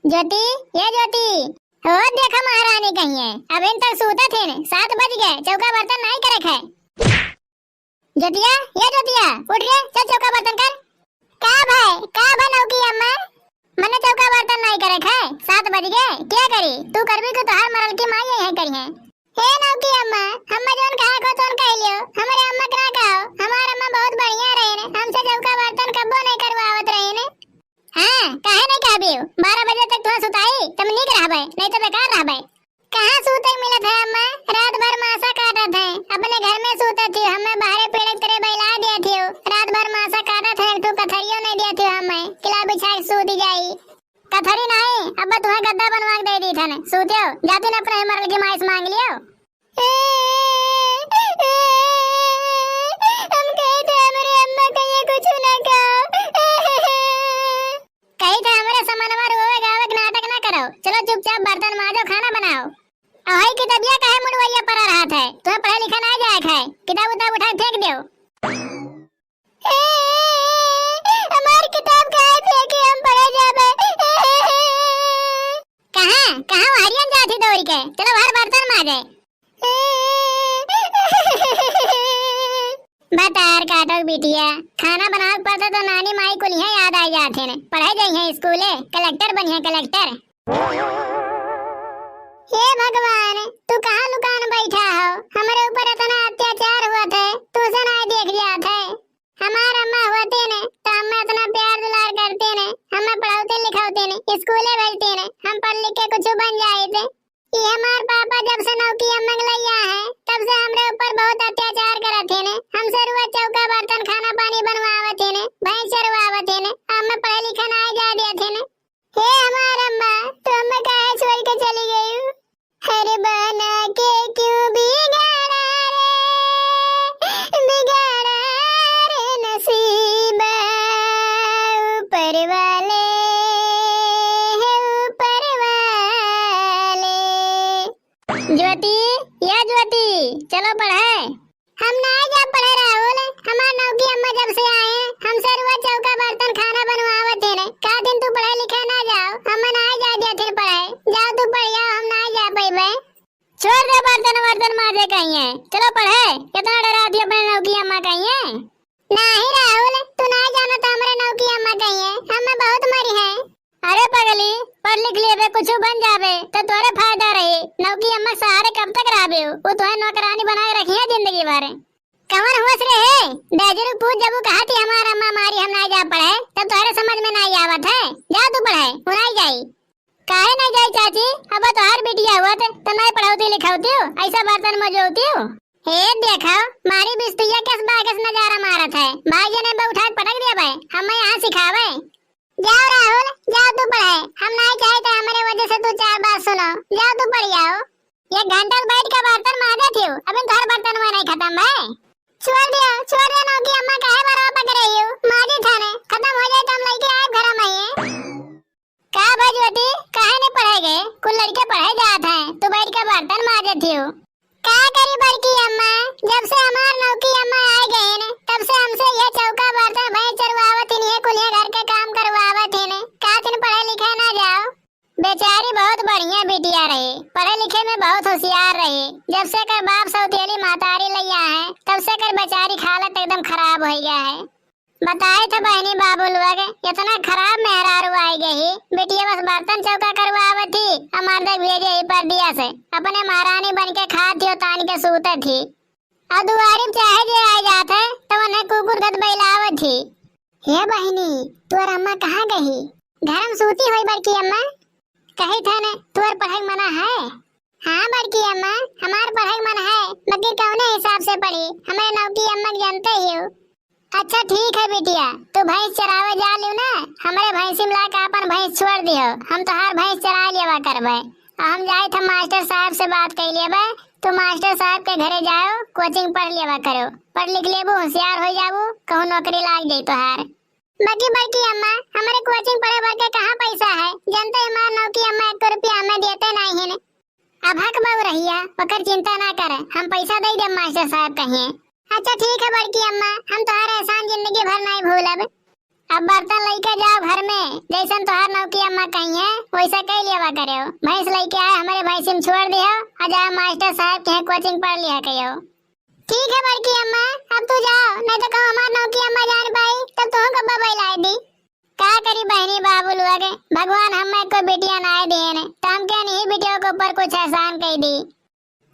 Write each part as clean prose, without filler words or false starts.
ज्योति, ये ज्योति, हो देखा महारानी कहीं है। अब इन तक सूता थे ने, 7 बज गए, चौका बर्तन नहीं करे है। ज्योतिया, ये ज्योतिया, उठ रे, चल चौका बर्तन कर। का भाई नौकी अम्मा, मने चौका बर्तन नहीं करे है, 7 बज गए, क्या करी तू करबी को तो हर मरल की माई है करी है। हे नौकी अम्मा, हम जोन कहा को तोन कह लियो, हमारे अम्मा करा कहो, हमार अम्मा बहुत बढ़िया रहे ने, हमसे चौका बर्तन कब्बो नहीं करवावत रहे ने। हां, काहे नहीं कहबियो, 12 बजे तक तो सुताई, तुम नीक रहबे, नहीं तो बेकार रहबे। कहां सूते मिलत है अम्मा, रात भर मासा काटत है, अपने घर में सूतत थी, हमें बाहर पेड़ तेरे बैला दिया थी, रात भर मासा काटत है, तू कथरियो नहीं दिया थी, हमें किला बिछा सूती जाई। कथरी नहीं, अब तुम्हें गद्दा बनवा के दे दी थने, सूतियो, जाती ने अपने मरल की माइस मांग लियो। हम कहते हमारे अम्मा कहिए कुछ ना कहो, कही था हमारे समनवा रोवे गावे नाटक ना करो, चलो चुपचाप बर्तन मांजो, खाना बनाओ। अहाई की तबियत काहे मुड़वैया पड़ा रहा था, तुम्हें पढ़ा लिखा ना जाए है, किताब उताब उठा फेंक दो। हमारी किताब काहे फेंकी, हम पढ़े जाबे। कहां हरियन जाती दौड़ के, चलो बाहर बर्तन मांजे। बतार काटो बिटिया, खाना बनाओ पड़ता तो नानी माई को लिया याद आ जाते ने, पढ़ाई जाई है स्कूले, कलेक्टर बनिए कलेक्टर। हे भगवान, तू कहां लुकान बैठा हो, हमारे ऊपर इतना अत्याचार हुआ था, तू से नहीं देख लिया था। हमार अम्मा होते ने तो हमें इतना प्यार दुलार करते ने, हमें पढ़ाते लिखाते ने, स्कूले भेजते ने, हम पढ़ लिख के कुछ बन जाए थे। ये हमार पापा जब से नौकी अम्मा गलैया है, तब से हमरे ऊपर बहुत अत्याचार करत थे ने, हमसे रोज चौका बर्तन खाना पानी बनवावत थे ने, भैंस चरवावत थे ने, हमें पढ़े लिखा नहीं जा दिया थे ने। हे हमार अम्मा, तू हमें काहे छोड़ के चली गई, हर बना के क्यों बिगाड़ा रे नसीब, ऊपर वाले ऊपर वाले। ज्योति, या ज्योति, चलो पढ़े। हम नहीं जा पढ़े राहुल, हमार नौकी अम्मा जब से आए हैं, हमसे रोज चौका बर्तन खाना बनवावत थे ने, का दिन तू पढ़े लिखे ना जाओ, हम नहीं जा दिया थे पढ़ाई, जाओ तू पढ़ जाओ, हम नहीं जा पाइबे। छोड़ दे बर्तन माजे कहीं है, चलो पढ़े, कितना डरा दिया अपने नौकी अम्मा कहीं है। नहीं राहुल, तू नहीं जानो तो हमारे नौकी अम्मा कहीं है, हमें बहुत मरी है। अरे पगली, पढ़ लिख लिए कुछ बन जावे तो तोरे फायदा रही, नौकी अम्मा सहारे कब तक रहबे, वो तुम्हें नौकरानी बना के रखी है जिंदगी भर। कवन होश रहे, दाजरू पूछ जब कहा थी हमारा अम्मा मारी हम नहीं जा पढ़े, तब तुम्हारे समझ में नहीं आवत है, जा तू पढ़े, वो नहीं जाई। काहे नहीं जाई चाची, अब तो हर बिटिया हुआ तो नहीं पढ़ाती लिखाती हो, ऐसा बर्तन मजोती हो। हे देखो, मारी बिस्तिया किस बागस नजारा मारत है, भाई ने उठा के पटक दिया भाई, हमें यहाँ सिखावे। जाओ राहुल, जाओ तू पढ़े, हम नहीं चाहते हमारे वजह से तू 4 बात सुनो, जाओ तू पढ़ जाओ। ये घंटा बैठ के बर्तन मांजे थी, अभी घर बर्तन में नहीं खत्म है। छोड़ दियो नौकी अम्मा, काहे बराबर पकड़ रही हो, मांजे थाने खत्म हो जाए तो हम लेके आए घर में ही। का भजवती, काहे नहीं पढ़ेगे, कुल लड़के पढ़े जात हैं, तू बैठ के बर्तन मांजे थी। का करी बड़की अम्मा, जब से हमार नौकी अम्मा आ गए ने, तब से हमसे ये चौका बर्तन भैंस चरवावत ही नहीं, कुल घर के काम करवावत ही ने, का दिन पढ़े लिखे ना जाओ। बेचारी बहुत बढ़िया बिटिया रही, पढ़े लिखे में बहुत होशियार रही, जब से कर बाप सौतेली मातारी लिया है, तब से कर बेचारी हालत एकदम खराब हो गया है। बताए थे बहनी बाबू लोग, इतना खराब मेहरारू आई गई, बेटिया बस बर्तन चौका करवावत थी, हमारे भेजे ही पर दिया से, अपने महारानी बन के खाती तान के सूते थी। अब दुआरी चाहे जे आ जात है, तो उन्हें कुकुर गद बैलावत थी। हे बहनी, तुअर अम्मा कहाँ गई, घर में सूती हुई बड़की अम्मा, कही था ने तुअर पढ़ाई मना है। हाँ बड़की अम्मा, हमार पढ़ाई मन है, मगर कौने हिसाब से पढ़ी, हमारे नौकी अम्मा जानते ही हो। अच्छा ठीक है बिटिया, तू भैंस चरावे जा लियो ना, हमारे भैंसी मिला के अपन भैंस छोड़ दियो, हम तो हर भैंस चरा लेवा करबे। हम जाए थे मास्टर साहब से बात कर लेबे, तो मास्टर साहब के घरे जाओ, कोचिंग पढ़ लेवा करो, पढ़ लिख लेबो, होशियार हो जाबो, कहूं नौकरी लाग जाई तोहार। बाकी बड़की अम्मा, हमारे कोचिंग पढ़े भर के कहाँ पैसा है, जनते हमार नौकी अम्मा 1 रुपया हमें देते नहीं है। अब हक बहु रहिया, पकड़ चिंता ना करे, हम पैसा दे दे मास्टर साहब कहिए। अच्छा ठीक है बड़की अम्मा, हम तुम्हारा एहसान जिंदगी भर नहीं भूलब। अब बर्तन लेके जाओ घर में, जैसन तोहार नौकी अम्मा कही है वैसा कह लिया करो। भैंस लेके आए हमारे भैंसी में छोड़ दियो और जाओ मास्टर साहब के कोचिंग पढ़ लिया करो। ठीक है बड़की अम्मा, अब तू जाओ, नहीं तो कहूँ हमार नौकी अम्मा जान पाई तब तुम कब्बा बैलाई दी। का करी बहनी बाबू लोग, भगवान हमें कोई बेटियां ना दिए ने तो हम क्या नहीं बेटियों के ऊपर कुछ एहसान कह दी।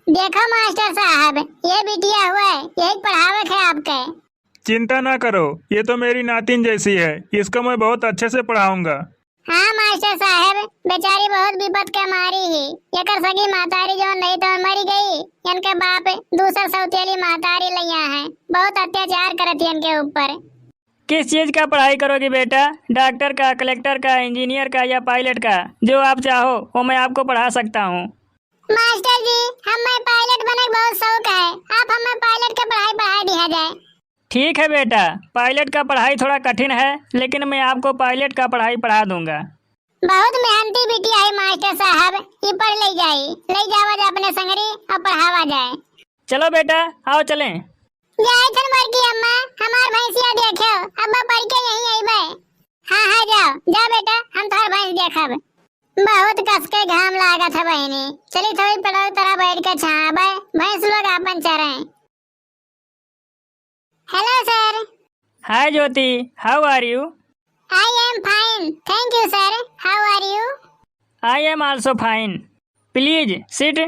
देखो मास्टर साहब, ये बिटिया हुआ है, यही पढ़ावक है आपके। चिंता ना करो, ये तो मेरी नातिन जैसी है, इसको मैं बहुत अच्छे से पढ़ाऊंगा। हाँ मास्टर साहब, बेचारी बहुत विपत के मारी ही, ये कर सकी मातारी जो नहीं तो मरी गई। इनके बाप दूसर सौतेली मातारी लिया है, बहुत अत्याचार करती इनके ऊपर। किस चीज का पढ़ाई करोगी बेटा? डॉक्टर का, कलेक्टर का, इंजीनियर का या पायलट का? जो आप चाहो वो मैं आपको पढ़ा सकता हूँ। मास्टर जी, हमें पायलट बनने का बहुत शौक है, आप हमें पायलट की पढ़ाई पढ़ा दिया जाए। ठीक है बेटा, पायलट का पढ़ाई थोड़ा कठिन है, लेकिन मैं आपको पायलट का पढ़ाई पढ़ा दूंगा। बहुत मेहनती बिटिया है मास्टर साहब, ये पढ़ ले जावा जा अपने संगरी और पढ़ावा जाए। चलो बेटा, आओ चलें। जाए थन बड़की अम्मा, हमार भैंसिया देखो, अब्बा पढ़ के यहीं आइबे। हाँ जाओ जा बेटा, हम तोहर भैंस देखब। बहुत कस के घाम लागत है बहनी, चली थोड़ी पड़ो तरह बैठ के छाबे, भैंस लोग अपन चरे। Hello sir. Hi Jyoti, how are you? I am fine, thank you sir, how are you? I am also fine, please sit.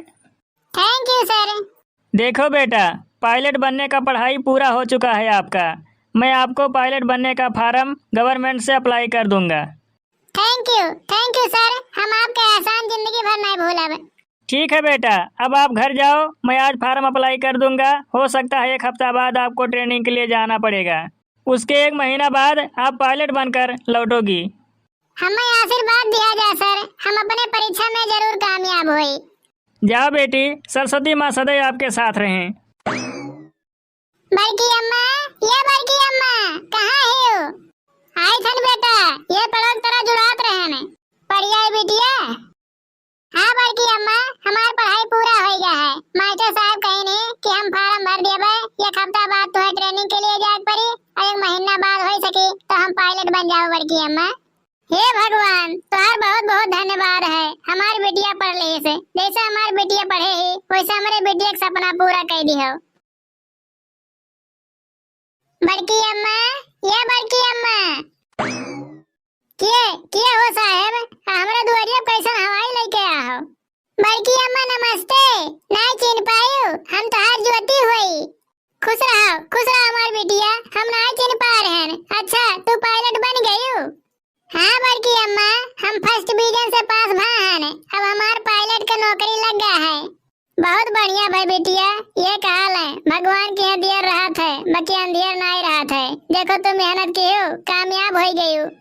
Thank you sir. देखो बेटा, पायलट बनने का पढ़ाई पूरा हो चुका है आपका। मैं आपको पायलट बनने का फार्म गवर्नमेंट से अप्लाई कर दूंगा। थैंक यू सर, हम आपका एहसान जिंदगी भर नहीं भूलब। ठीक है बेटा, अब आप घर जाओ, मैं आज फार्म अप्लाई कर दूंगा। हो सकता है 1 हफ्ता बाद आपको ट्रेनिंग के लिए जाना पड़ेगा, उसके 1 महीना बाद आप पायलट बनकर लौटोगी। हमें आशीर्वाद दिया जाए सर, हम अपने परीक्षा में जरूर कामयाब होई। जाओ बेटी, सरस्वती माँ सदैव आपके साथ रहें। बड़की अम्मा, ये बड़की अम्मा, कहाँ है हो? आई थन बेटा, ये पड़ोस तरह जुड़ात रहने। पढ़िया बिटिया? हाँ बड़की अम्मा, हमार पढ़ाई पूरा हो गया है। मास्टर साहब कहने कि हम फार्म भर देबे, 1 हफ्ता बाद तुम्हें ट्रेनिंग के लिए जाग पड़ी और 1 महीना बाद हो सके तो हम पायलट बन जाओ बड़की अम्मा। हे भगवान, तुम्हार बहुत बहुत धन्यवाद है, हमारी बेटिया पढ़ ले से, जैसे हमारी बेटिया पढ़े ही वैसे हमारे बेटिया का सपना पूरा कर दी हो। बड़की अम्मा, ये बड़की अम्मा, किए हो साहब, हमरा दुआरिया कैसन हवाई लेके आओ। बड़की अम्मा नमस्ते, नहीं चिन पायो, हम तोहार ज्योति हुई। खुश रहो हमारी बेटिया, हम नहीं चिन पा रहे हैं। अच्छा, तू पायलट बन गई हो? हाँ बड़की अम्मा, हम फर्स्ट डिवीजन से पास भा हैं, अब हमार पायलट का नौकरी लग गया है। बहुत बढ़िया भाई बेटिया, ये कहाल है, भगवान की अंधियर राहत है, बाकी अंधियर नहीं राहत है। देखो तुम मेहनत की हो, कामयाब हो गई हो।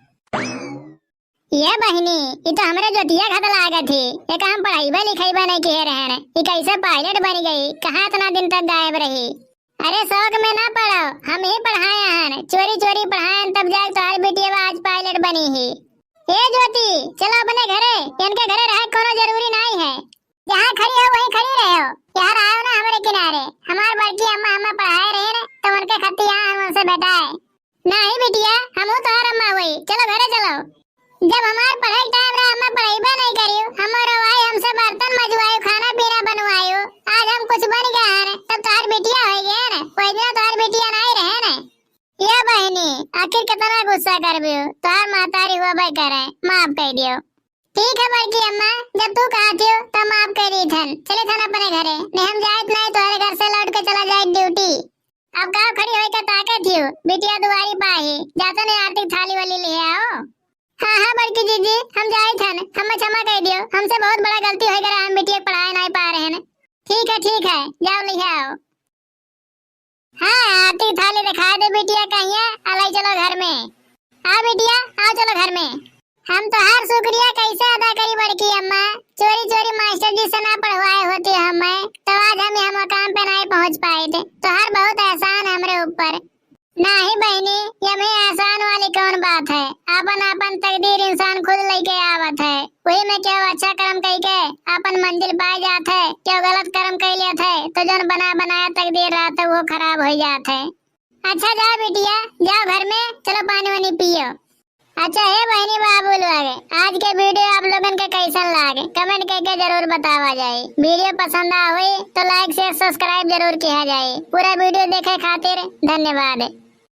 ये बहनी, ये तो हमारे ज्योतिया खत लागत थी, ये काम पढ़ाईबा लिखाईबा नहीं किए रहे, ये कैसे पायलट बन गई, कहाँ इतना दिन तक गायब रही। अरे शौक में ना पढ़ो, हम ही पढ़ाए हैं, चोरी चोरी पढ़ाए तब जाके तुम्हारी बेटिया आज पायलट बनी ही। ये ज्योति, चलो अपने घरे, इनके घरे रहे कोनो जरूरी नहीं है, जहाँ खड़ी हो वहीं खड़ी रहे हो। यहाँ आओ ना हमारे किनारे, हमारे बड़की अम्मा हमें पढ़ाए रहे ना, तो उनके खत्ती यहाँ हम उनसे बैठाए। नहीं बिटिया, हम तो हर अम्मा हुई, चलो घरे चलो। जब हमारे पढ़ाई टाइम रहा, हमें पढ़ाईबा नहीं करियो, हमारे भाई हमसे बर्तन मजवायो, खाना पीना बनवायो, आज हम कुछ बन गए हैं, तब तुम्हारी बेटिया हो गई ना, कोई दिन तुम्हारी बेटिया नहीं रहे ना। ये बहनी, आखिर कितना गुस्सा कर भी हो, तुम्हार मातारी हुआ भाई करे, माफ कर दियो। ठीक है बड़की अम्मा, जब तू कहती हो तब माफ कर दी थन, चले थन अपने घरे, नहीं हम जाए नहीं तुम्हारे घर से लौट के चला जाए ड्यूटी। अब गाँव खड़ी होकर ताकत थी, बिटिया दुआरी पाही, जाते नहीं आरती थाली वाली ले आओ। हाँ बड़की जीजी, हम जाए थन, हमें क्षमा कर दियो, हमसे बहुत बड़ा गलती हो गया, हम बिटिया पढ़ाए नहीं पा रहे हैं। ठीक है, जाओ ले आओ। हाँ आरती थाली दिखा दे बिटिया, कहिए अलाई चलो घर में। आओ बिटिया, आओ चलो घर में। हम तो हर शुक्रिया कैसे अदा करी बड़की अम्मा, चोरी चोरी मास्टर जी से ना पढ़वाए होते हमें, तो आज हम यहाँ मकाम पे नहीं पहुँच पाए थे, तो हर बहुत एहसान है हमारे ऊपर। नहीं बहनी, ये में एहसान वाली कौन बात है, अपन तकदीर इंसान खुद लेके आवत है, वही में क्यों अच्छा कर्म कई के अपन मंजिल पाए जात है, क्यों गलत कर्म कई लिया थे तो जो बना बनाया तकदीर रहता वो खराब हो जात है। अच्छा जाओ बिटिया, जाओ घर में, चलो पानी वानी पियो। अच्छा है बहनी बाबू लोग, आज के वीडियो आप लोगन के कैसन लागे कमेंट करके जरूर बतावा जाए। वीडियो पसंद आवे तो लाइक शेयर सब्सक्राइब जरूर किया जाए। पूरा वीडियो देखे खातिर धन्यवाद।